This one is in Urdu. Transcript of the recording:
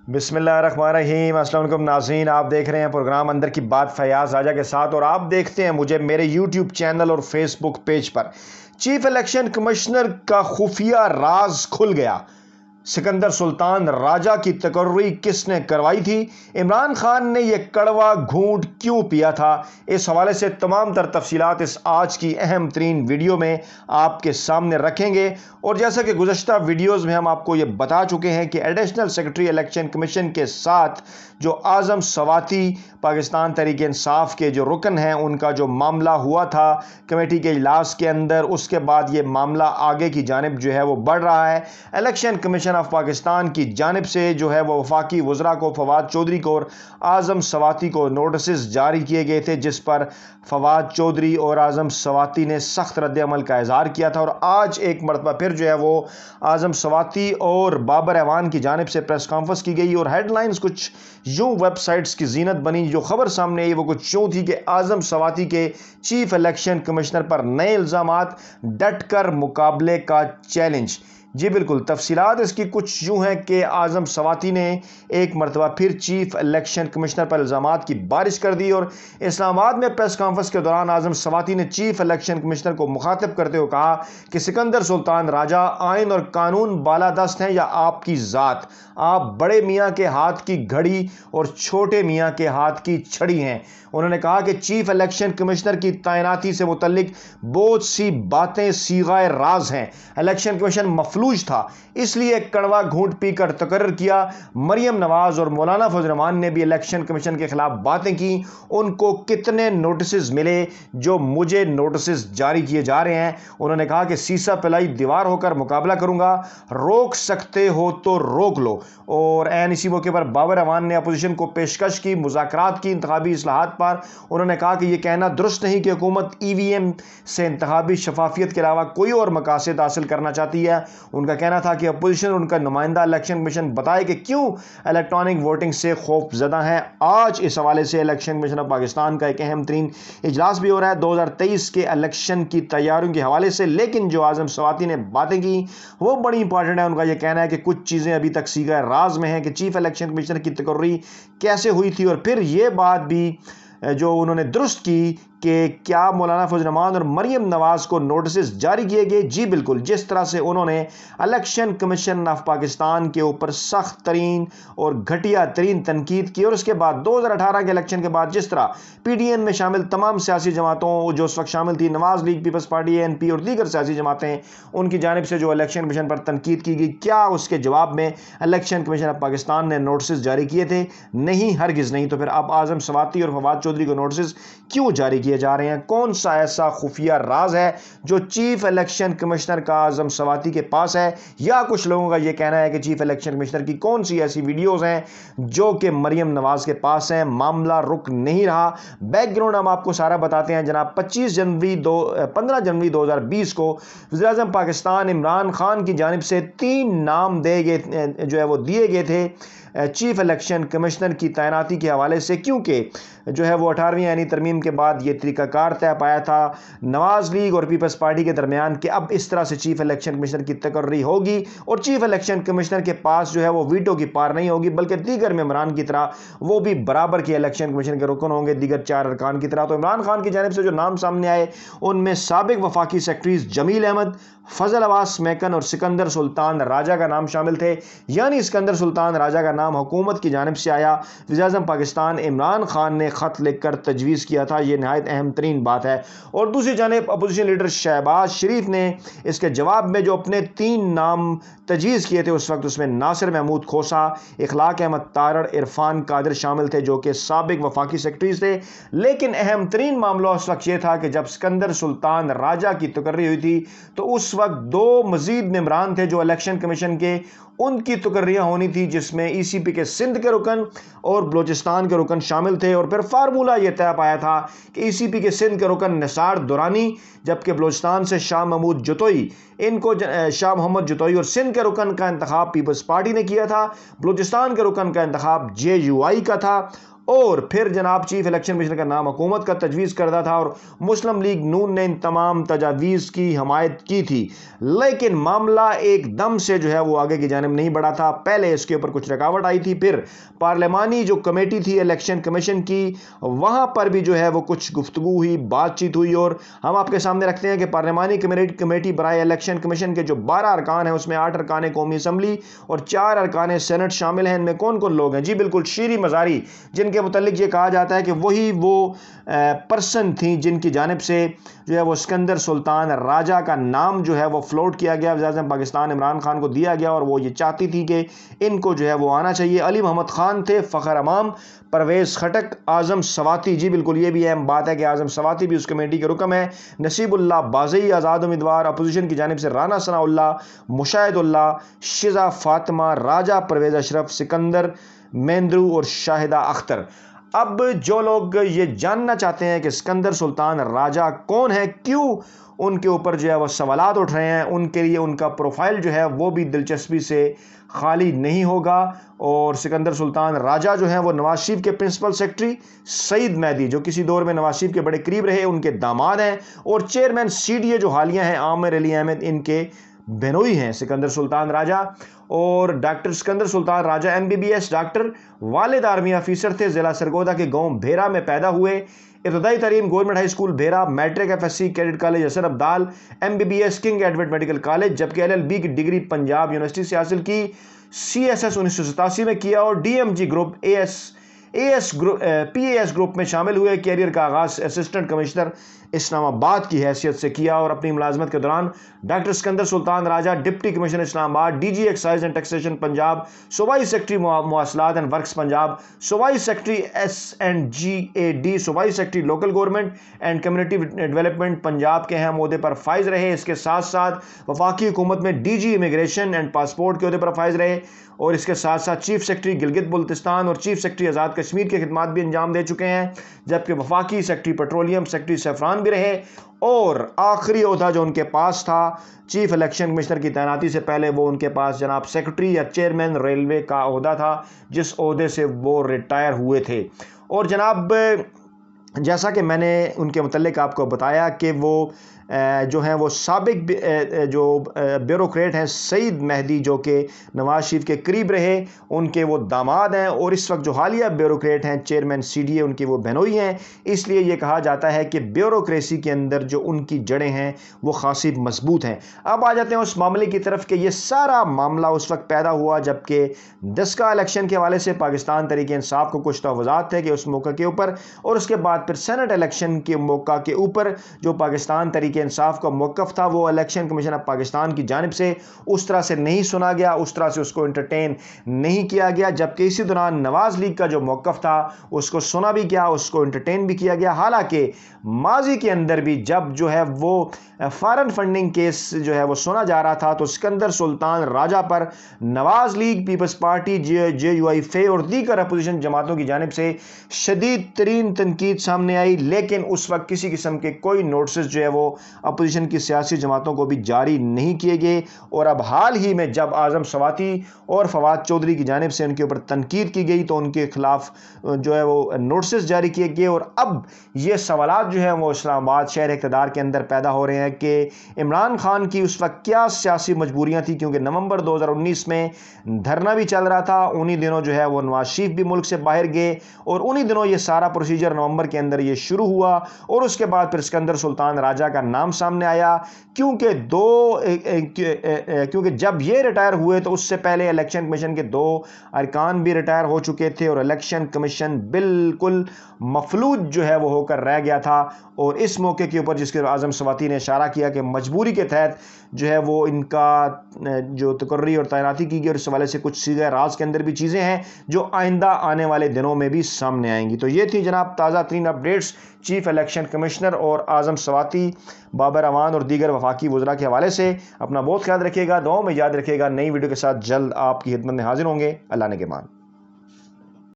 بسم اللہ الرحمن الرحیم۔ السلام علیکم ناظرین، آپ دیکھ رہے ہیں پروگرام اندر کی بات فیاض راجہ کے ساتھ، اور آپ دیکھتے ہیں مجھے میرے یوٹیوب چینل اور فیس بک پیج پر۔ چیف الیکشن کمشنر کا خفیہ راز کھل گیا۔ سکندر سلطان راجہ کی تقرری کس نے کروائی تھی؟ عمران خان نے یہ کڑوا گھونٹ کیوں پیا تھا؟ اس حوالے سے تمام تر تفصیلات اس آج کی اہم ترین ویڈیو میں آپ کے سامنے رکھیں گے۔ اور جیسا کہ گزشتہ ویڈیوز میں ہم آپ کو یہ بتا چکے ہیں کہ ایڈیشنل سیکرٹری الیکشن کمیشن کے ساتھ جو اعظم سواتی پاکستان تحریک انصاف کے جو رکن ہیں، ان کا جو معاملہ ہوا تھا کمیٹی کے اجلاس کے اندر، اس کے بعد یہ معاملہ آگے کی جانب جو ہے وہ بڑھ رہا ہے۔ الیکشن کمیشن آف پاکستان کی جانب سے جو ہے وہ وفاقی وزراء کو، فواد چودھری کو اور اعظم سواتی کو نوٹسز جاری کیے گئے تھے، جس پر فواد چودھری اور اعظم سواتی نے سخت رد عمل کا اظہار کیا تھا۔ اور آج ایک مرتبہ پھر جو ہے وہ اعظم سواتی اور بابر اعوان کی جانب سے پریس کانفرنس کی گئی، اور ہیڈ لائنز کچھ یوں ویب سائٹس کی زینت بنی۔ جو خبر سامنے آئی وہ کچھ یوں تھی کہ اعظم سواتی کے چیف الیکشن کمشنر پر نئے الزامات، ڈٹ کر مقابلے کا چیلنج۔ جی بالکل، تفصیلات اس کی کچھ یوں ہیں کہ اعظم سواتی نے ایک مرتبہ پھر چیف الیکشن کمشنر پر الزامات کی بارش کر دی، اور اسلام آباد میں پریس کانفرنس کے دوران اعظم سواتی نے چیف الیکشن کمشنر کو مخاطب کرتے ہوئے کہا کہ سکندر سلطان راجہ آئین اور قانون بالادست ہیں یا آپ کی ذات؟ آپ بڑے میاں کے ہاتھ کی گھڑی اور چھوٹے میاں کے ہاتھ کی چھڑی ہیں۔ انہوں نے کہا کہ چیف الیکشن کمشنر کی تعیناتی سے متعلق بہت سی باتیں صیغہ راز ہیں۔ الیکشن کمیشن مفلوج تھا، اس لیے کڑوا گھونٹ پی کر تقرر کیا۔ مریم نواز اور مولانا فضل الرحمان نے بھی الیکشن کمیشن کے خلاف باتیں کی۔ ان کو کتنے نوٹسز ملے؟ جو مجھے نوٹسز جاری کیے جا رہے ہیں۔ انہوں نے کہا کہ سیسا پلائی دیوار ہو کر مقابلہ کروں گا، روک سکتے ہو تو روک لو۔ اور اسی موقع پر بابر اعوان نے اپوزیشن کو پیشکش کی مذاکرات کی انتخابی اصلاحات پر۔ انہوں نے کہا کہ یہ کہنا درست نہیں کہ حکومت ای وی ایم سے انتخابی شفافیت کے علاوہ کوئی اور مقاصد حاصل کرنا چاہتی ہے۔ ان کا کہنا تھا کہ اپوزیشن اور ان کا نمائندہ الیکشن کمیشن بتائے کہ کیوں الیکٹرانک ووٹنگ سے خوف زدہ ہیں۔ آج اس حوالے سے الیکشن کمیشن آف پاکستان کا ایک اہم ترین اجلاس بھی ہو رہا ہے 2023 کے الیکشن کی تیاریوں کے حوالے سے، لیکن جو اعظم سواتی نے باتیں کی وہ بڑی امپورٹنٹ ہے۔ ان کا یہ کہنا ہے کہ کچھ چیزیں ابھی تک صیغہ راز میں ہیں کہ چیف الیکشن کمیشنر کی تقرری کیسے ہوئی تھی، اور پھر یہ بات بھی جو انہوں نے درست کی کہ کیا مولانا فضل الرحمان اور مریم نواز کو نوٹسز جاری کیے گئے۔ جی بالکل، جس طرح سے انہوں نے الیکشن کمیشن آف پاکستان کے اوپر سخت ترین اور گھٹیا ترین تنقید کی، اور اس کے بعد 2018 کے الیکشن کے بعد جس طرح پی ڈی این میں شامل تمام سیاسی جماعتوں جو اس وقت شامل تھی، نواز لیگ، پیپلز پارٹی، اے این پی اور دیگر سیاسی جماعتیں، ان کی جانب سے جو الیکشن کمیشن پر تنقید کی گئی، کیا اس کے جواب میں الیکشن کمیشن آف پاکستان نے نوٹسز جاری کیے تھے؟ نہیں، ہرگز نہیں۔ تو پھر اب اعظم سواتی اور فواد چودھری کو نوٹسز کیوں جاری کیے جا رہے ہیں؟ کون سا ایسا خفیہ راز ہے جو چیف الیکشن کمشنر کا اعظم سواتی کے پاس ہے؟ یا کچھ لوگوں کا یہ کہنا ہے کہ چیف الیکشن کمشنر کی کون سی ایسی ویڈیوز ہیں جو کہ مریم نواز کے پاس ہیں؟ معاملہ رک نہیں رہا۔ بیک گراؤنڈ ہم آپ کو سارا بتاتے ہیں جناب۔ 15 جنوری 2020 کو وزیر اعظم پاکستان عمران خان کی جانب سے 3 نام دیے گئے تھے چیف الیکشن کمشنر کی تعیناتی کے حوالے سے، کیونکہ جو ہے وہ 18ویں آئینی ترمیم کے بعد یہ طریقہ کار طے پایا تھا نواز لیگ اور پیپلز پارٹی کے درمیان کہ اب اس طرح سے چیف الیکشن کمشنر کی تقرری ہوگی، اور چیف الیکشن کمشنر کے پاس جو ہے وہ ویٹو کی پار نہیں ہوگی، بلکہ دیگر ممبران کی طرح وہ بھی برابر کے الیکشن کمیشن کے رکن ہوں گے دیگر 4 ارکان کی طرح۔ تو عمران خان کی جانب سے جو نام سامنے آئے ان میں سابق وفاقی سیکرٹریز جمیل احمد، فضل عباس میکن اور سکندر سلطان راجہ کا نام شامل تھے، یعنی سکندر سلطان راجہ کا نام حکومت کی جانب سے آیا۔ وزیر اعظم پاکستان عمران خان نے خط لکھ کر تجویز کیا تھا، یہ نہایت اہم ترین بات ہے۔ اور دوسری جانب اپوزیشن لیڈر شہباز شریف نے اس کے جواب میں جو اپنے 3 نام تجویز کیے تھے اس وقت، اس میں ناصر محمود کھوسا، اخلاق احمد تارڑ، عرفان قادر شامل تھے جو کہ سابق وفاقی سیکرٹریز تھے۔ لیکن اہم ترین معاملہ اس وقت یہ تھا کہ جب سکندر سلطان راجہ کی تقرری ہوئی تھی تو اس وقت 2 مزید ممبران تھے جو الیکشن کمیشن کے، ان کی تقرریاں ہونی تھی، جس میں ای سی پی کے سندھ کے رکن اور بلوچستان کے رکن شامل تھے۔ اور پھر فارمولہ یہ طے پایا تھا کہ ای سی پی کے سندھ کے رکن نثار دورانی، جبکہ بلوچستان سے شاہ محمود جتوئی ان کو شاہ محمد جتوئی اور سندھ کے رکن کا انتخاب پیپلز پارٹی نے کیا تھا، بلوچستان کے رکن کا انتخاب JUI کا تھا، اور پھر جناب چیف الیکشن کمشنر کا نام حکومت کا تجویز کردہ تھا، اور مسلم لیگ نون نے ان تمام تجاویز کی حمایت کی تھی، لیکن معاملہ ایک دم سے جو ہے وہ آگے کی جانب نہیں بڑھا تھا۔ پہلے اس کے اوپر کچھ رکاوٹ آئی تھی، پھر پارلیمانی جو کمیٹی تھی الیکشن کمیشن کی، وہاں پر بھی جو ہے وہ کچھ گفتگو ہوئی، بات چیت ہوئی، اور ہم آپ کے سامنے رکھتے ہیں کہ پارلیمانی کمیٹی برائے الیکشن کمیشن کے جو 12 ارکان ہیں اس میں 8 ارکان قومی اسمبلی اور 4 ارکان سینٹ شامل ہیں۔ ان میں کون کون لوگ ہیں؟ جی بالکل شیریں مزاری، جن کے متعلق یہ کہا جاتا ہے کہ وہی وہ پرسن تھیں جن کی جانب سے جو ہے وہ اسکندر سلطان راجہ کا نام جو ہے وہ فلوٹ کیا گیا، وزیر اعظم پاکستان عمران خان کو دیا گیا، اور وہ یہ چاہتی تھی کہ ان کو جو ہے وہ آنا چاہیے۔ علی محمد خان تھے، فخر امام، پرویز خٹک، اعظم سواتی، جی بالکل یہ بھی اہم بات ہے کہ اعظم سواتی بھی اس کمیٹی کے رکن ہے، نصیب اللہ بازئی آزاد امیدوار، اپوزیشن کی جانب سے رانا ثناء اللہ، مشاہد اللہ، شزا فاطمہ، راجہ پرویز اشرف، سکندر مہندرو اور شاہدہ اختر۔ اب جو لوگ یہ جاننا چاہتے ہیں کہ سکندر سلطان راجہ کون ہے، کیوں ان کے اوپر جو ہے وہ سوالات اٹھ رہے ہیں، ان کے لیے ان کا پروفائل جو ہے وہ بھی دلچسپی سے خالی نہیں ہوگا۔ اور سکندر سلطان راجہ جو ہیں وہ نواز شریف کے پرنسپل سیکرٹری، سعید مہدی جو کسی دور میں نواز شریف کے بڑے قریب رہے ان کے داماد ہیں، اور چیئرمین CDA جو حالیہ ہیں عامر علی احمد ان کے بہنوئی ہیں سکندر سلطان راجہ۔ اور ڈاکٹر سکندر سلطان راجہ MBBS ڈاکٹر، والد آرمی آفیسر تھے، ضلع سرگودا کے گاؤں بھیرا میں پیدا ہوئے، ابتدائی تعلیم government high school Bhera, matric FSC cadet college Hasan Abdal, MBBS King Edward medical college, جبکہ LLB کی ڈگری پنجاب یونیورسٹی سے حاصل کی، CSS 1987 میں کیا، اور DMG گروپ PAS گروپ میں شامل ہوئے۔ کیریئر کا آغاز اسسٹنٹ کمشنر اسلام آباد کی حیثیت سے کیا، اور اپنی ملازمت کے دوران ڈاکٹر سکندر سلطان راجہ ڈپٹی کمشنر اسلام آباد، DG excise and taxation Punjab, صوبائی سیکرٹری مواصلات اینڈ ورکس پنجاب، صوبائی سیکرٹری SNGAD، صوبائی secretary local government and community development Punjab کے اہم عہدے پر فائز رہے۔ اس کے ساتھ ساتھ وفاقی حکومت میں DG امیگریشن اینڈ پاسپورٹ کے عہدے پر فائز رہے، اور اس کے ساتھ ساتھ چیف سیکرٹری گلگت بلتستان اور چیف سیکرٹری آزاد کشمیر کی خدمات بھی انجام دے چکے ہیں، جبکہ وفاقی سیکرٹری پیٹرولیم، سیکرٹری سیفران بھی رہے، اور آخری عہدہ جو ان کے پاس تھا چیف الیکشن کمشنر کی تعیناتی سے پہلے، وہ ان کے پاس جناب سیکرٹری یا چیئرمین ریلوے کا عہدہ تھا، جس عہدے سے وہ ریٹائر ہوئے تھے۔ اور جناب جیسا کہ میں نے ان کے متعلق آپ کو بتایا کہ وہ جو ہیں وہ سابق جو بیوروکریٹ ہیں سعید مہدی جو کہ نواز شریف کے قریب رہے، ان کے وہ داماد ہیں، اور اس وقت جو حالیہ بیوروکریٹ ہیں چیئرمین CDA ان کی وہ بہنوئی ہیں۔ اس لیے یہ کہا جاتا ہے کہ بیوروکریسی کے اندر جو ان کی جڑیں ہیں وہ خاصی مضبوط ہیں۔ اب آ جاتے ہیں اس معاملے کی طرف کہ یہ سارا معاملہ اس وقت پیدا ہوا جبکہ 10 کا الیکشن کے حوالے سے پاکستان تحریک انصاف کو کچھ تحفظات تھے کہ اس موقع کے اوپر، اور اس کے بعد پھر سینٹ الیکشن کے موقع کے اوپر جو پاکستان تحریک انصاف کا موقف تھا وہ الیکشن کمیشن آف پاکستان کی جانب سے اس طرح سے نہیں سنا گیا، اس طرح سے اس کو انٹرٹین نہیں کیا گیا، جبکہ اسی دوران نواز لیگ کا جو موقف تھا اس کو سنا بھی گیا، اس کو انٹرٹین بھی کیا گیا۔ حالانکہ ماضی کے اندر بھی جب جو ہے وہ فارن فنڈنگ کیس جو ہے وہ سنا جا رہا تھا تو سکندر سلطان راجہ پر نواز لیگ، پیپلز پارٹی، JUI فے اور دیگر اپوزیشن جماعتوں کی جانب سے شدید ترین تنقید سامنے آئی، لیکن اس وقت کسی قسم کے کوئی نوٹسز جو ہے وہ اپوزیشن کی سیاسی جماعتوں کو بھی جاری نہیں کیے گئے۔ اور اب حال ہی میں جب اعظم سواتی اور فواد چودھری کی جانب سے ان کے اوپر تنقید کی گئی تو ان کے خلاف جو ہے وہ نوٹسز جاری کیے گئے، اور اب یہ سوالات جو ہیں وہ اسلام آباد شہر اقتدار کے اندر پیدا ہو رہے ہیں کہ عمران خان کی اس وقت کیا سیاسی مجبوریاں تھیں، کیونکہ نومبر 2019 میں دھرنا بھی چل رہا تھا، انہی دنوں جو ہے وہ نواز شریف بھی ملک سے باہر گئے، اور انہی دنوں یہ سارا پروسیجر نومبر کے اندر یہ شروع ہوا، اور اس کے بعد پھر سکندر سلطان راجہ کا نام سامنے آیا، کیونکہ جب یہ ریٹائر ہوئے تو اس سے پہلے الیکشن کمیشن کے 2 ارکان بھی ریٹائر ہو چکے تھے، اور الیکشن کمیشن بالکل مفلوج جو ہے وہ ہو کر رہ گیا تھا۔ اور اس موقع کے اوپر جس کے اعظم سواتی نے اشارہ کیا کہ مجبوری کے تحت جو ہے وہ ان کا جو تقرری اور تعیناتی کی گئی، اور اس حوالے سے کچھ صیغہ راز کے اندر بھی چیزیں ہیں جو آئندہ آنے والے دنوں میں بھی سامنے آئیں گی۔ تو یہ تھی جناب تازہ ترین اپڈیٹس چیف الیکشن کمشنر اور اعظم سواتی، بابر امان اور دیگر وفاقی وزراء کے حوالے سے۔ اپنا بہت خیال رکھیے گا، دعاؤں میں یاد رکھیے گا۔ نئی ویڈیو کے ساتھ جلد آپ کی خدمت میں حاضر ہوں گے۔ اللہ نگہبان۔